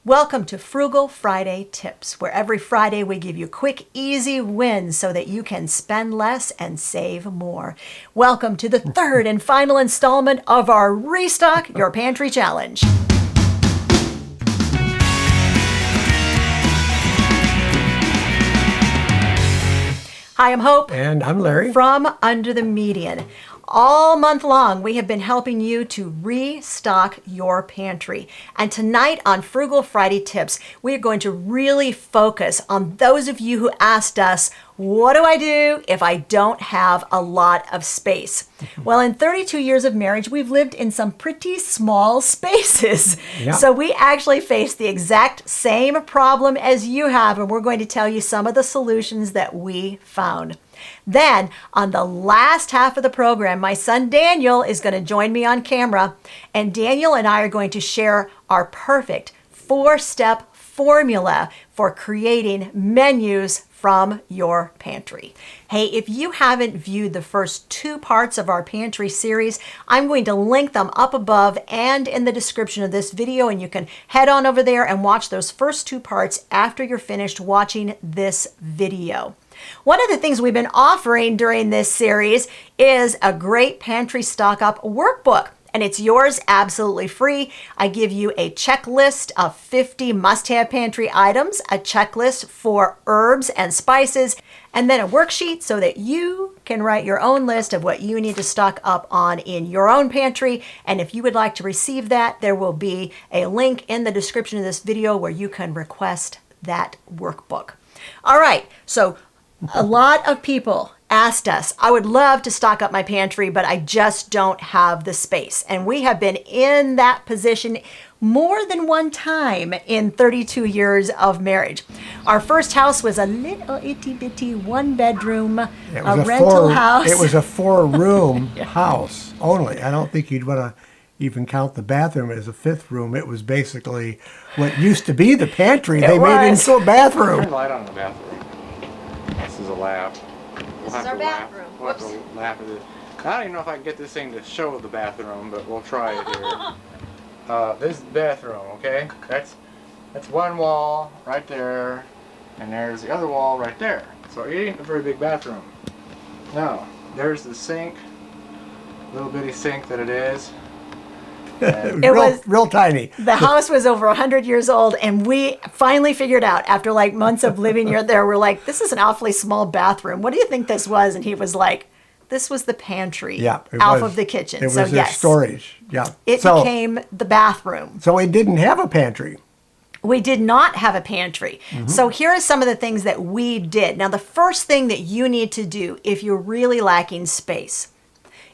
Welcome to Frugal Friday Tips, where every Friday we give you quick, easy wins so that you can spend less and save more. Welcome to the third and final installment of our Restock Your Pantry Challenge. Hi, I'm Hope. And I'm Larry. From Under the Median. All month long, we have been helping you to restock your pantry. And tonight on Frugal Friday Tips, we are going to really focus on those of you who asked us, what do I do if I don't have a lot of space? Well, in 32 years of marriage, we've lived in some pretty small spaces. Yeah. So we actually face the exact same problem as you have, and we're going to tell you some of the solutions that we found. Then, on the last half of the program, my son Daniel is going to join me on camera, and Daniel and I are going to share our perfect 4-step formula for creating menus from your pantry. Hey, if you haven't viewed the first 2 parts of our pantry series, I'm going to link them up above and in the description of this video, and you can head on over there and watch those first 2 parts after you're finished watching this video. One of the things we've been offering during this series is a great pantry stock up workbook, and it's yours absolutely free. I give you a checklist of 50 must-have pantry items, a checklist for herbs and spices, and then a worksheet so that you can write your own list of what you need to stock up on in your own pantry. And if you would like to receive that, there will be a link in the description of this video where you can request that workbook. All right, so a lot of people asked us, I would love to stock up my pantry, but I just don't have the space. And we have been in that position more than one time in 32 years of marriage. Our first house was a little itty bitty 1-bedroom rental house. It was a 4-room house only. I don't think you'd want to even count the bathroom as a 5th room. It was basically what used to be the pantry. They made it into a bathroom. Turn the light on the bathroom. This is a lap. This is our bathroom. We'll have to lap at it. I don't even know if I can get this thing to show the bathroom, but we'll try it here. This is the bathroom, okay? That's one wall right there, and there's the other wall right there. So it ain't a very big bathroom. Now, there's the sink, little bitty sink that it is. It was real tiny. The house was over 100 years old, and we finally figured out after like months of living there, we're like, this is an awfully small bathroom. What do you think this was? And he was like, this was the pantry off of the kitchen. It was their storage. Yeah. It became the bathroom. So it didn't have a pantry. We did not have a pantry. So here are some of the things that we did. Now, the first thing that you need to do if you're really lacking space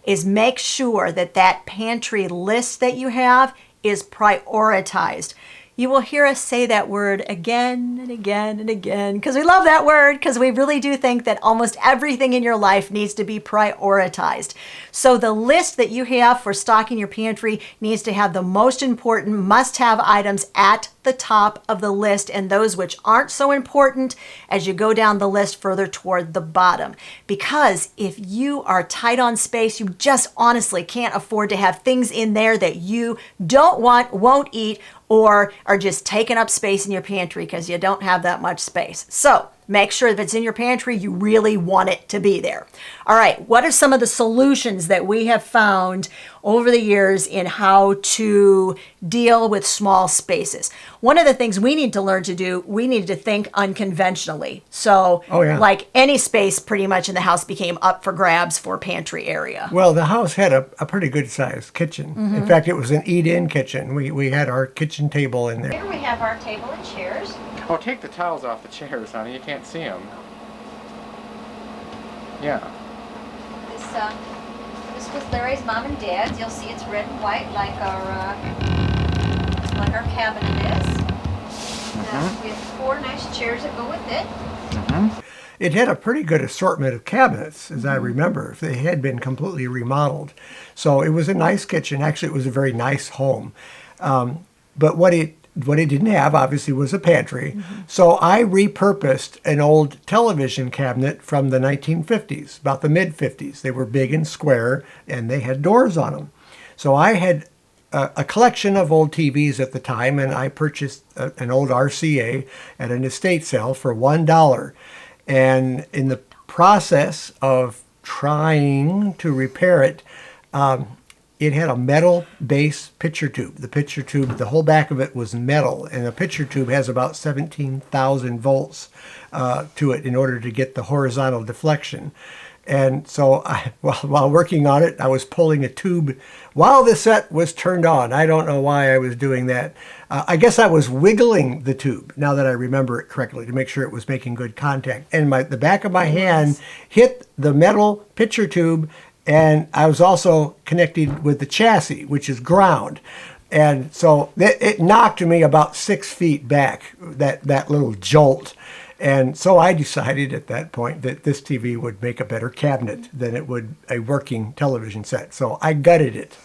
is make sure that that pantry list that you have is prioritized. You will hear us say that word again and again and again because we love that word, because we really do think that almost everything in your life needs to be prioritized. So the list that you have for stocking your pantry needs to have the most important must-have items at the top of the list, and those which aren't so important as you go down the list further toward the bottom. Because if you are tight on space, you just honestly can't afford to have things in there that you don't want, won't eat, or are just taking up space in your pantry because you don't have that much space. So make sure if it's in your pantry, you really want it to be there. All right, what are some of the solutions that we have found over the years in how to deal with small spaces? One of the things we need to learn to do, we need to think unconventionally. So like any space pretty much in the house became up for grabs for pantry area. Well, the house had a pretty good sized kitchen. In fact, it was an eat-in kitchen. We had our kitchen table in there. Here we have our table and chairs. Oh, take the towels off the chairs, honey. You can't see them. Yeah. This was Larry's mom and dad's. You'll see it's red and white like our cabinet is. We have 4 nice chairs that go with it. It had a pretty good assortment of cabinets, as I remember, if they had been completely remodeled. So it was a nice kitchen. Actually, it was a very nice home. But what it didn't have, obviously, was a pantry. So I repurposed an old television cabinet from the 1950s, about the mid-50s. They were big and square, and they had doors on them. So I had a collection of old TVs at the time, and I purchased an old RCA at an estate sale for $1. And in the process of trying to repair it, it had a metal base picture tube. The picture tube, the whole back of it was metal, and a picture tube has about 17,000 volts to it in order to get the horizontal deflection. And so while working on it, I was pulling a tube while the set was turned on. I don't know why I was doing that. I guess I was wiggling the tube, now that I remember it correctly, to make sure it was making good contact. And the back of my hand hit the metal picture tube, and I was also connected with the chassis, which is ground. And so it knocked me about 6 feet back, that little jolt. And so I decided at that point that this TV would make a better cabinet than it would a working television set. So I gutted it.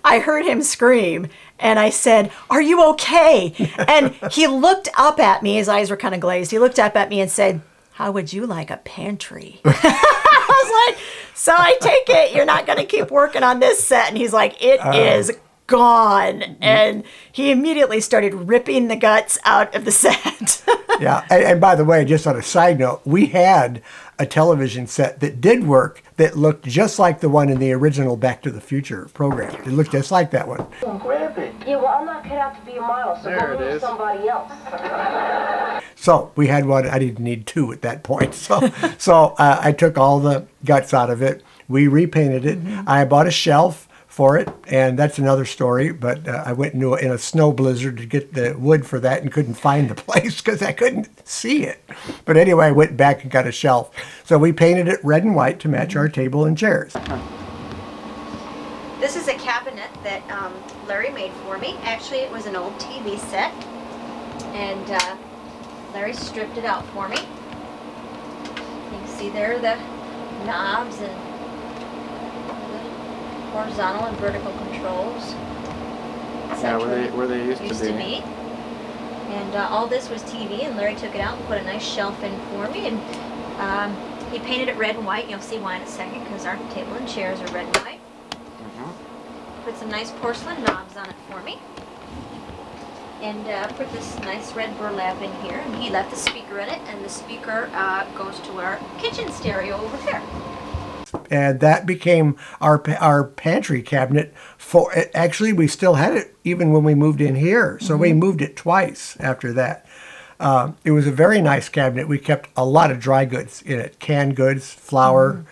I heard him scream, and I said, "Are you okay?" And he looked up at me. His eyes were kind of glazed. He looked up at me and said, "How would you like a pantry?" I was like, "So I take it you're not going to keep working on this set?" And he's like, "It is gone." And he immediately started ripping the guts out of the set. Yeah, and by the way, just on a side note, we had a television set that did work that looked just like the one in the original Back to the Future program. It looked just like that one. Grab it. Yeah, well, I'm not cut out to be a model, so There go it meet is. somebody else. So we had one. I didn't need two at that point. So I took all the guts out of it. We repainted it. I bought a shelf for it, and that's another story. But I went in a snow blizzard to get the wood for that and couldn't find the place because I couldn't see it. But anyway, I went back and got a shelf. So we painted it red and white to match our table and chairs. This is a cabinet that Larry made for me. Actually, it was an old TV set, and Larry stripped it out for me. You can see there are the knobs and the horizontal and vertical controls. Yeah, where they used to be. And all this was TV, and Larry took it out and put a nice shelf in for me. And he painted it red and white. You'll see why in a second, because our table and chairs are red and white. Put some nice porcelain knobs on it for me. And put this nice red burlap in here. And he left the speaker in it, and the speaker goes to our kitchen stereo over there. And that became our pantry cabinet. Actually, we still had it even when we moved in here. So we moved it twice after that. It was a very nice cabinet. We kept a lot of dry goods in it, canned goods, flour,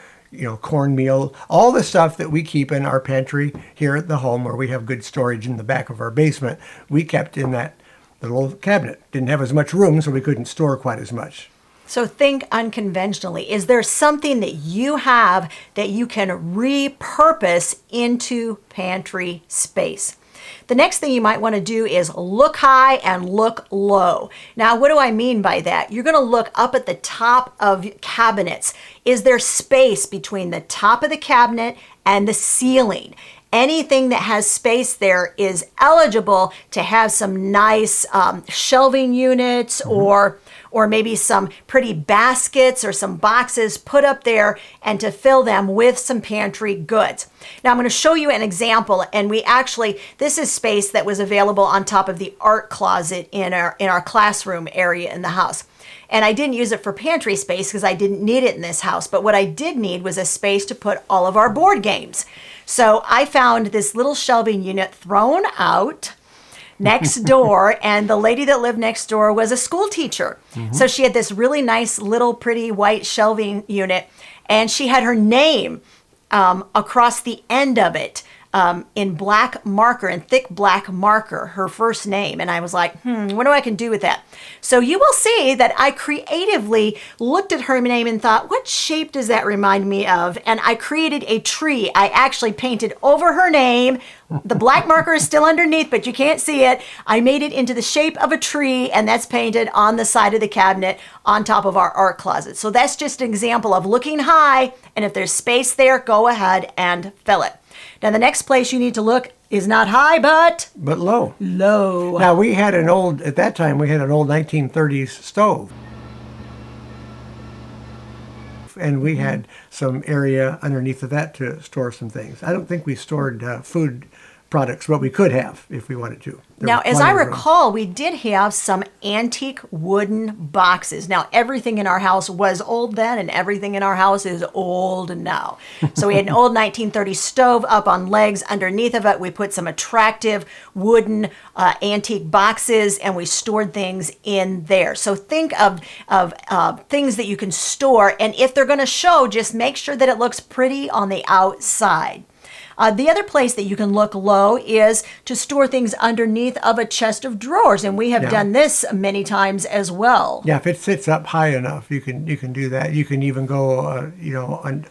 cornmeal, all the stuff that we keep in our pantry here at the home, where we have good storage in the back of our basement. We kept in that little cabinet. Didn't have as much room, so we couldn't store quite as much. So think unconventionally. Is there something that you have that you can repurpose into pantry space? The next thing you might want to do is look high and look low. Now, what do I mean by that? You're going to look up at the top of cabinets. Is there space between the top of the cabinet and the ceiling? Anything that has space there is eligible to have some nice shelving units or maybe some pretty baskets or some boxes put up there, and to fill them with some pantry goods. Now I'm going to show you an example, and this is space that was available on top of the art closet in our classroom area in the house. And I didn't use it for pantry space because I didn't need it in this house, but what I did need was a space to put all of our board games. So I found this little shelving unit thrown out next door, and the lady that lived next door was a school teacher. So she had this really nice little pretty white shelving unit, and she had her name across the end of it in black marker, in thick black marker, her first name. And I was like, what do I can do with that? So you will see that I creatively looked at her name and thought, what shape does that remind me of? And I created a tree. I actually painted over her name. The black marker is still underneath, but you can't see it. I made it into the shape of a tree, and that's painted on the side of the cabinet on top of our art closet. So that's just an example of looking high, and if there's space there, go ahead and fill it. Now, the next place you need to look is not high, but low. Low. Now, at that time, we had an old 1930s stove. And we had some area underneath of that to store some things. I don't think we stored food products, but we could have if we wanted to. Now, as I recall, we did have some antique wooden boxes. Now, everything in our house was old then, and everything in our house is old now. So we had an old 1930 stove up on legs. Underneath of it, we put some attractive wooden antique boxes, and we stored things in there. So think of things that you can store, and if they're going to show, just make sure that it looks pretty on the outside. The other place that you can look low is to store things underneath of a chest of drawers, and we have done this many times as well. Yeah, if it sits up high enough, you can do that. You can even go,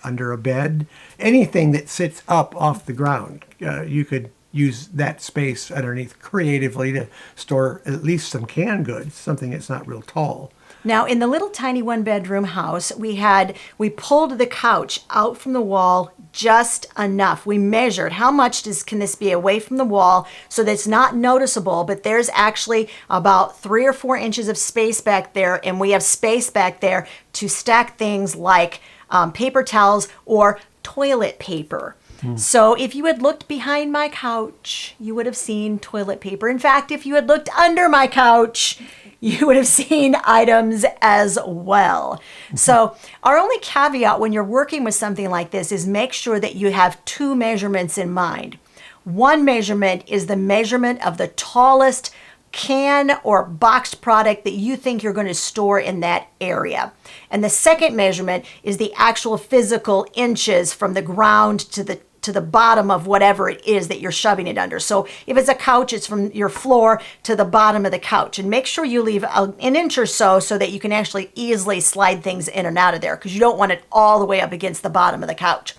under a bed. Anything that sits up off the ground, you could use that space underneath creatively to store at least some canned goods, something that's not real tall. Now, in the little tiny one-bedroom house, we pulled the couch out from the wall just enough. We measured how much can this be away from the wall so that it's not noticeable, but there's actually about 3 or 4 inches of space back there, and we have space back there to stack things like paper towels or toilet paper. So if you had looked behind my couch, you would have seen toilet paper. In fact, if you had looked under my couch, you would have seen items as well. So our only caveat when you're working with something like this is make sure that you have 2 measurements in mind. One measurement is the measurement of the tallest can or boxed product that you think you're going to store in that area. And the second measurement is the actual physical inches from the ground to the bottom of whatever it is that you're shoving it under. So if it's a couch, it's from your floor to the bottom of the couch. And make sure you leave an inch or so that you can actually easily slide things in and out of there, because you don't want it all the way up against the bottom of the couch.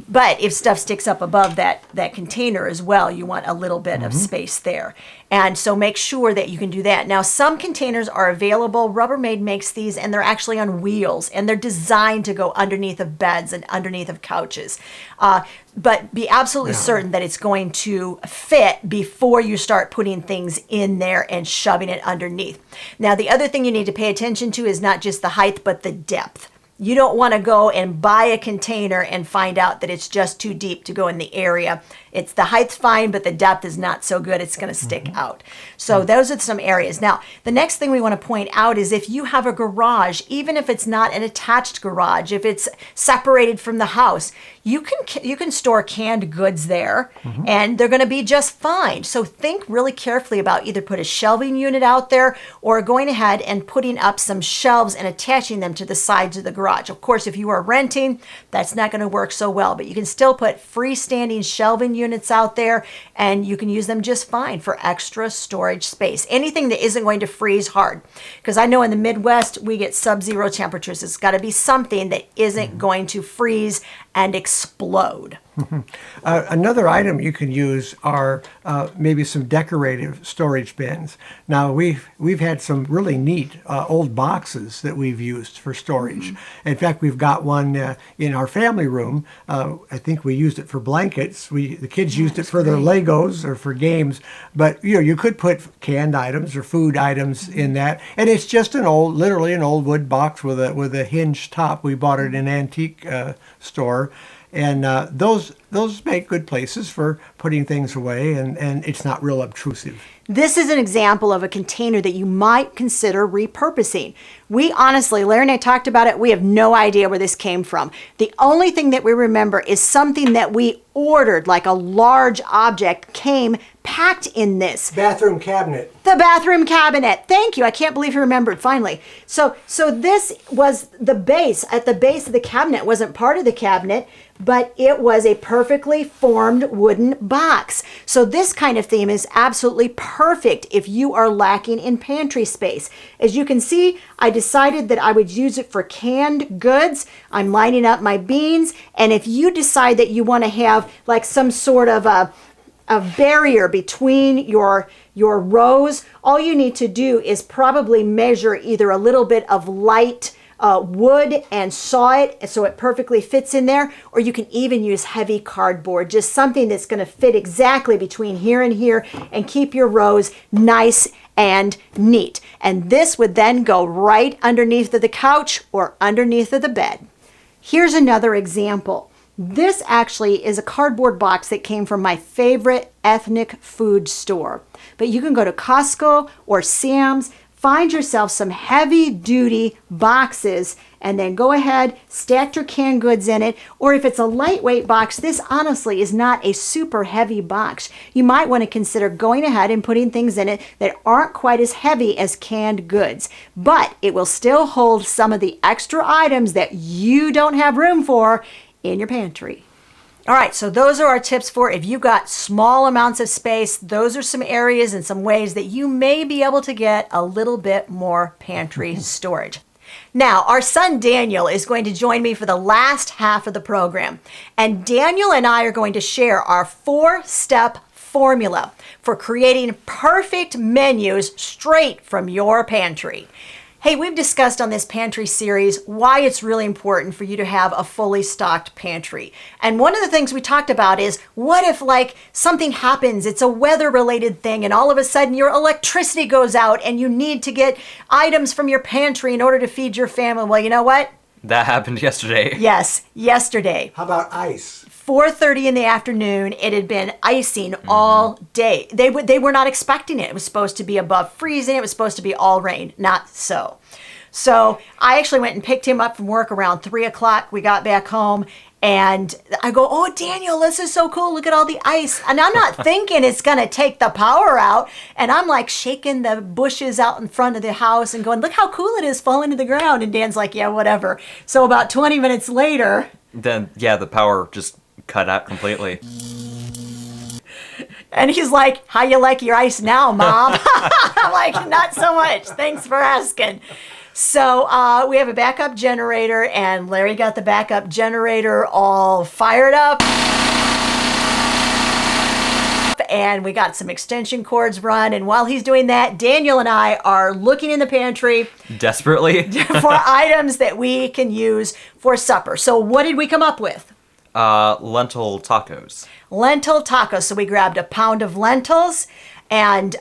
But if stuff sticks up above that container as well, you want a little bit of space there. And so make sure that you can do that. Now, some containers are available. Rubbermaid makes these, and they're actually on wheels, and they're designed to go underneath of beds and underneath of couches. But be absolutely certain that it's going to fit before you start putting things in there and shoving it underneath. Now, the other thing you need to pay attention to is not just the height, but the depth. You don't want to go and buy a container and find out that it's just too deep to go in the area. It's the height's fine, but the depth is not so good. It's going to stick out. So those are some areas. Now, the next thing we want to point out is if you have a garage, even if it's not an attached garage, if it's separated from the house, you can store canned goods there, and they're going to be just fine. So think really carefully about either put a shelving unit out there or going ahead and putting up some shelves and attaching them to the sides of the garage. Of course, if you are renting, that's not going to work so well, but you can still put freestanding shelving units out there, and you can use them just fine for extra storage space. Anything that isn't going to freeze hard, because I know in the Midwest we get sub-zero temperatures. It's got to be something that isn't going to freeze and explode. Another item you can use are maybe some decorative storage bins. Now we've had some really neat old boxes that we've used for storage. In fact, we've got one in our family room. I think we used it for blankets. The kids used it for their Legos or for games. But you could put canned items or food items in that, and it's just literally an old wood box with a hinged top. We bought it in an antique store. And those make good places for putting things away, and it's not real obtrusive. This is an example of a container that you might consider repurposing. We honestly, Larry and I talked about it, we have no idea where this came from. The only thing that we remember is something that we ordered, like a large object, came packed in this. Bathroom cabinet. The bathroom cabinet. Thank you. I can't believe you remembered finally. So this was the base. At the base of the cabinet, it wasn't part of the cabinet, but it was a perfectly formed wooden box. So this kind of theme is absolutely perfect if you are lacking in pantry space. As you can see, I decided that I would use it for canned goods. I'm lining up my beans, and if you decide that you want to have like some sort of a barrier between your rows, all you need to do is probably measure either a little bit of light wood and saw it so it perfectly fits in there, or you can even use heavy cardboard, just something that's going to fit exactly between here and here and keep your rows nice and neat. And this would then go right underneath of the couch or underneath of the bed. Here's another example. This actually is a cardboard box that came from my favorite ethnic food store. But you can go to Costco or Sam's, find yourself some heavy duty boxes, and then go ahead, stack your canned goods in it. Or if it's a lightweight box, this honestly is not a super heavy box. You might want to consider going ahead and putting things in it that aren't quite as heavy as canned goods, but it will still hold some of the extra items that you don't have room for in your pantry. All right, so those are our tips for if you've got small amounts of space. Those are some areas and some ways that you may be able to get a little bit more pantry storage. Now, our son Daniel is going to join me for the last half of the program. And Daniel and I are going to share our 4-step formula for creating perfect menus straight from your pantry. Hey, we've discussed on this pantry series why it's really important for you to have a fully stocked pantry. And one of the things we talked about is, what if like something happens, it's a weather related thing, and all of a sudden your electricity goes out and you need to get items from your pantry in order to feed your family. Well, you know what? That happened yesterday. Yes, yesterday. How about ice? 4:30 in the afternoon, it had been icing all day. They were not expecting it. It was supposed to be above freezing. It was supposed to be all rain. Not so. So I actually went and picked him up from work around 3 o'clock. We got back home and I go, "Oh, Daniel, this is so cool. Look at all the ice." And I'm not thinking it's going to take the power out. And I'm like shaking the bushes out in front of the house and going, "Look how cool it is falling to the ground." And Dan's like, "Yeah, whatever." So about 20 minutes later. Then, yeah, the power just cut out completely. And he's like, "How you like your ice now, Mom?" I'm like, "Not so much. Thanks for asking." So we have a backup generator, and Larry got the backup generator all fired up. And we got some extension cords run. And while he's doing that, Daniel and I are looking in the pantry Desperately. for items that we can use for supper. So what did we come up with? Lentil tacos. Lentil tacos. So we grabbed a pound of lentils, and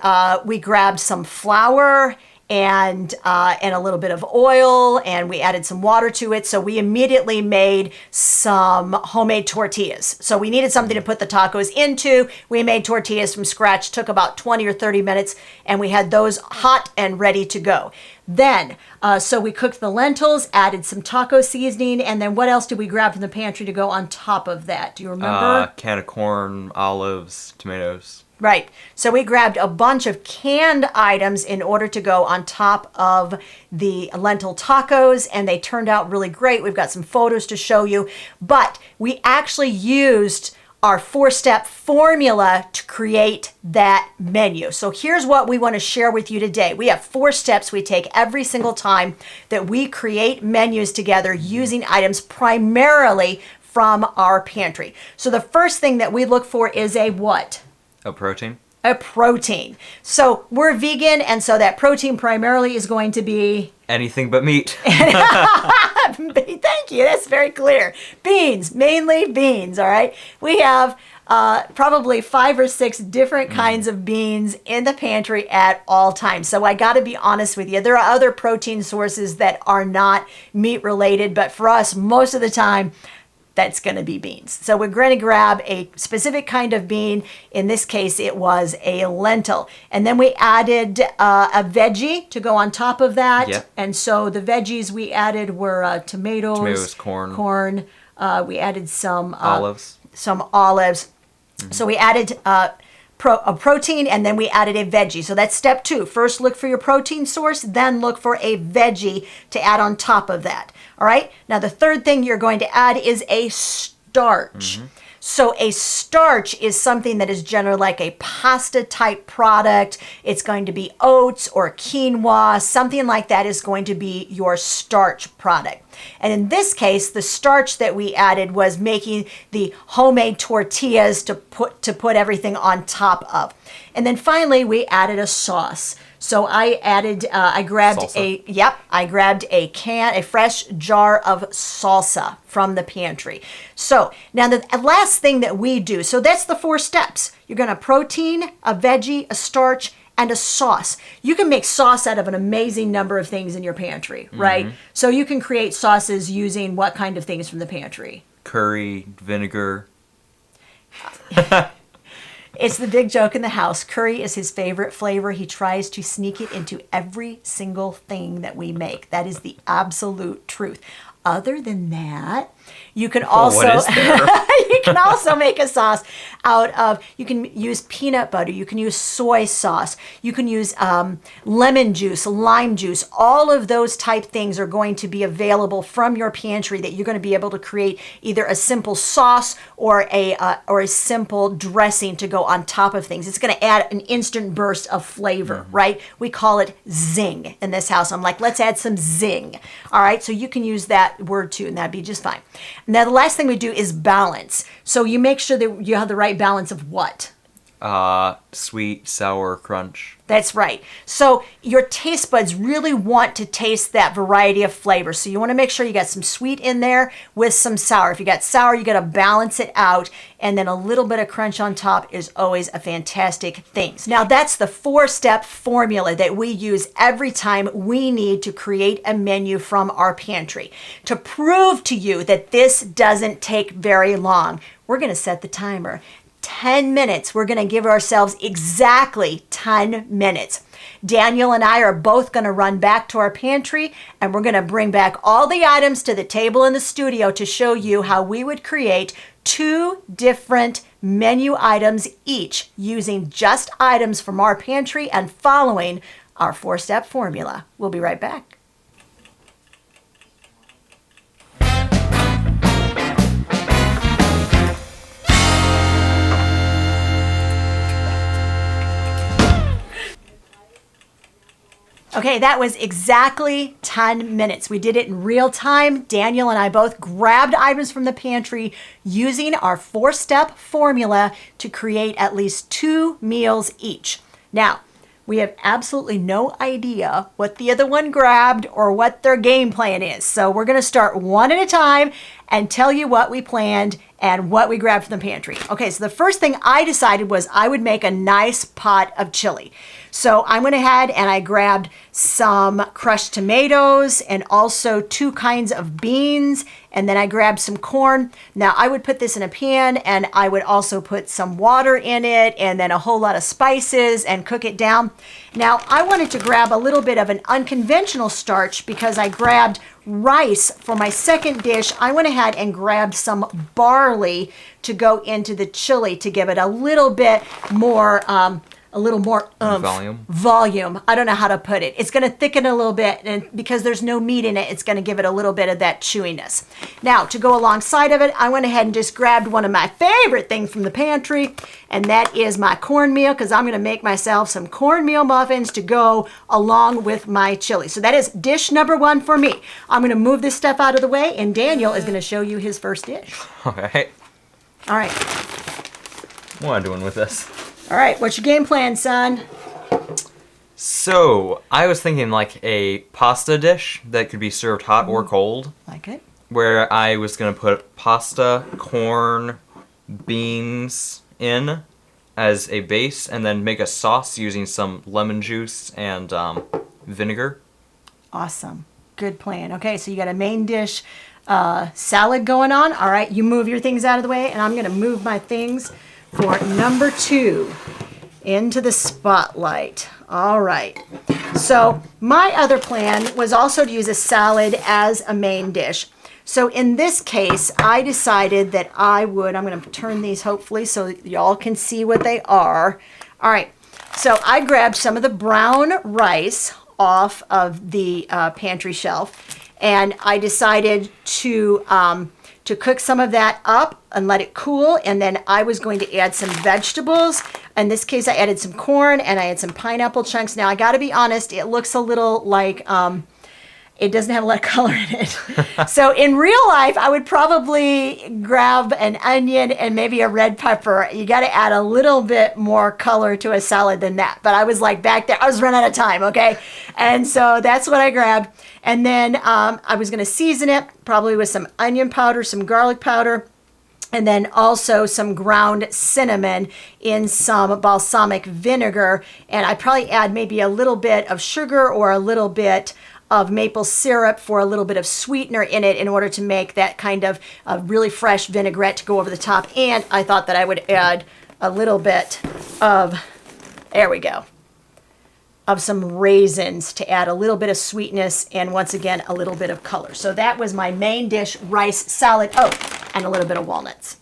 we grabbed some flour and a little bit of oil, and we added some water to it. So we immediately made some homemade tortillas. So we needed something to put the tacos into. We made tortillas from scratch, took about 20 or 30 minutes, and we had those hot and ready to go. Then, so we cooked the lentils, added some taco seasoning, and then what else did we grab from the pantry to go on top of that? Do you remember? Can of corn, olives, tomatoes. Right. So we grabbed a bunch of canned items in order to go on top of the lentil tacos, and they turned out really great. We've got some photos to show you, but we actually used our 4-step formula to create that menu. So here's what we want to share with you today. We have 4 steps we take every single time that we create menus together using items primarily from our pantry. So the first thing that we look for is a what? A protein. A protein. So we're vegan, and so that protein primarily is going to be Anything but meat. Thank you. That's very clear. Beans, mainly beans. All right. We have probably 5 or 6 different kinds of beans in the pantry at all times. So I got to be honest with you. There are other protein sources that are not meat related, but for us, most of the time, that's going to be beans. So we're going to grab a specific kind of bean. In this case, it was a lentil. And then we added a veggie to go on top of that. Yep. And so the veggies we added were tomatoes, corn. We added some Olives. Some olives. Mm-hmm. So we added a protein, and then we added a veggie. So that's step 2. First, look for your protein source, then look for a veggie to add on top of that. All right. Now, the third thing you're going to add is a starch. Mm-hmm. So a starch is something that is generally like a pasta type product. It's going to be oats or quinoa. Something like that is going to be your starch product. And in this case, the starch that we added was making the homemade tortillas to put everything on top of. And then finally, we added a sauce. So I grabbed a fresh jar of salsa from the pantry. So now the last thing that we do, so that's the 4 steps. You're going to protein, a veggie, a starch, and a sauce. You can make sauce out of an amazing number of things in your pantry, right? Mm-hmm. So you can create sauces using what kind of things from the pantry? curry, vinegar. It's the big joke in the house. Curry is his favorite flavor. He tries to sneak it into every single thing that we make. That is the absolute truth. Other than that, you can also what is there? you can also make a sauce out of, you can use peanut butter, you can use soy sauce, you can use lemon juice, lime juice. All of those type things are going to be available from your pantry that you're going to be able to create either a simple sauce or a simple dressing to go on top of things. It's going to add an instant burst of flavor, right? We call it zing in this house. I'm like, let's add some zing. All right, so you can use that word too, and that'd be just fine. Now, the last thing we do is balance. So you make sure that you have the right balance of what? Sweet, sour, crunch. That's right. So your taste buds really want to taste that variety of flavors. So you want to make sure you got some sweet in there with some sour. If you got sour, you got to balance it out. And then a little bit of crunch on top is always a fantastic thing. Now that's the 4-step formula that we use every time we need to create a menu from our pantry. To prove to you that this doesn't take very long, we're going to set the timer. 10 minutes. We're going to give ourselves exactly 10 minutes. Daniel and I are both going to run back to our pantry, and we're going to bring back all the items to the table in the studio to show you how we would create 2 different menu items each using just items from our pantry and following our 4-step formula. We'll be right back. Okay, that was exactly 10 minutes. We did it in real time. Daniel and I both grabbed items from the pantry using our 4-step formula to create at least 2 meals each. Now, we have absolutely no idea what the other one grabbed or what their game plan is. So we're going to start one at a time and tell you what we planned and what we grabbed from the pantry. Okay, so the first thing I decided was I would make a nice pot of chili. So I went ahead and I grabbed some crushed tomatoes and also 2 kinds of beans, and then I grabbed some corn. Now I would put this in a pan and I would also put some water in it and then a whole lot of spices and cook it down. Now I wanted to grab a little bit of an unconventional starch because I grabbed rice for my second dish. I went ahead and grabbed some barley to go into the chili to give it a little bit more volume. I don't know how to put it. It's going to thicken a little bit, and because there's no meat in it, it's going to give it a little bit of that chewiness. Now, to go alongside of it, I went ahead and just grabbed one of my favorite things from the pantry, and that is my cornmeal, because I'm going to make myself some cornmeal muffins to go along with my chili. So that is dish number 1 for me. I'm going to move this stuff out of the way, and Daniel is going to show you his first dish. Okay. All right. What am I doing with this? All right, what's your game plan, son? So, I was thinking like a pasta dish that could be served hot or cold. Like it? Where I was going to put pasta, corn, beans in as a base, and then make a sauce using some lemon juice and vinegar. Awesome. Good plan. Okay, so you got a main dish salad going on. All right, you move your things out of the way, and I'm going to move my things for number 2 into the spotlight. All right. So my other plan was also to use a salad as a main dish. So in this case, I decided that I'm going to turn these hopefully so y'all can see what they are. All right. So I grabbed some of the brown rice off of the pantry shelf, and I decided to cook some of that up and let it cool, and then I was going to add some vegetables. In this case, I added some corn and I had some pineapple chunks. Now, I got to be honest, it looks a little like it doesn't have a lot of color in it. So in real life, I would probably grab an onion and maybe a red pepper. You got to add a little bit more color to a salad than that. But I was like back there, I was running out of time, okay? And so that's what I grabbed. And then I was going to season it probably with some onion powder, some garlic powder, and then also some ground cinnamon in some balsamic vinegar. And I'd probably add maybe a little bit of sugar or a little bit of maple syrup for a little bit of sweetener in it in order to make that kind of really fresh vinaigrette to go over the top. And I thought that I would add a little bit of, there we go, of some raisins to add a little bit of sweetness and once again a little bit of color. So that was my main dish, rice salad. Oh, and a little bit of walnuts,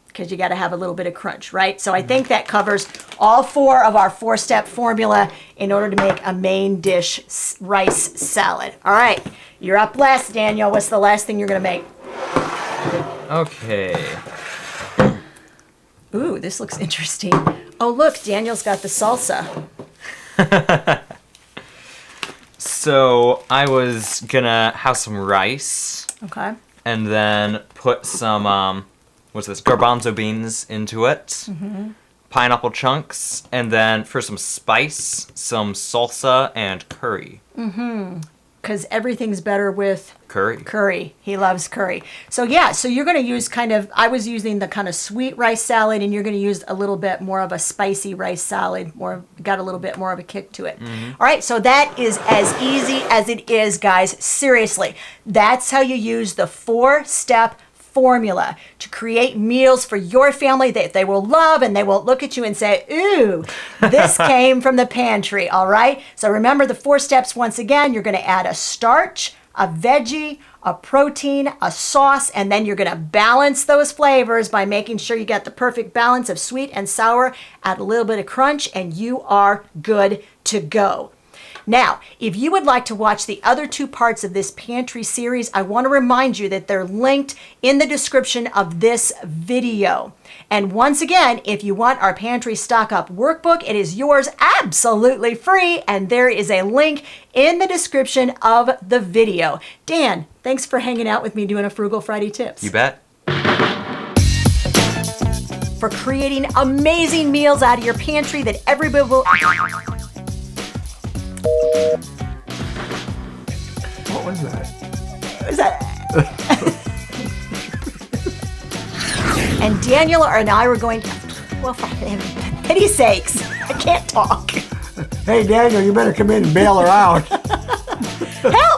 because you got to have a little bit of crunch, right? So I think that covers all 4 of our 4-step formula in order to make a main dish rice salad. All right, you're up last, Daniel. What's the last thing you're going to make? Okay. Ooh, this looks interesting. Oh, look, Daniel's got the salsa. So I was gonna have some rice. Okay. And then put some, what's this, garbanzo beans into it. Mm-hmm. Pineapple chunks. And then for some spice, some salsa and curry. Mm-hmm. Because everything's better with Curry. curry. He loves curry. So yeah, so you're going to use I was using the kind of sweet rice salad, and you're going to use a little bit more of a spicy rice salad, got a little bit more of a kick to it. Mm-hmm. All right, so that is as easy as it is, guys. Seriously, that's how you use the 4-step formula to create meals for your family that they will love, and they will look at you and say, ooh, this came from the pantry. All right, so remember the 4 steps once again. You're going to add a starch, a veggie, a protein, a sauce, and then you're going to balance those flavors by making sure you get the perfect balance of sweet and sour, add a little bit of crunch, and you are good to go. Now, if you would like to watch the other 2 parts of this pantry series, I want to remind you that they're linked in the description of this video. And once again, if you want our Pantry Stock Up workbook, it is yours absolutely free, and there is a link in the description of the video. Dan, thanks for hanging out with me doing a Frugal Friday Tips. You bet. For creating amazing meals out of your pantry that everybody will... What was that? Is that... And Daniel and I were going, well, for pity's sakes, I can't talk. Hey, Daniel, you better come in and bail her out. Help!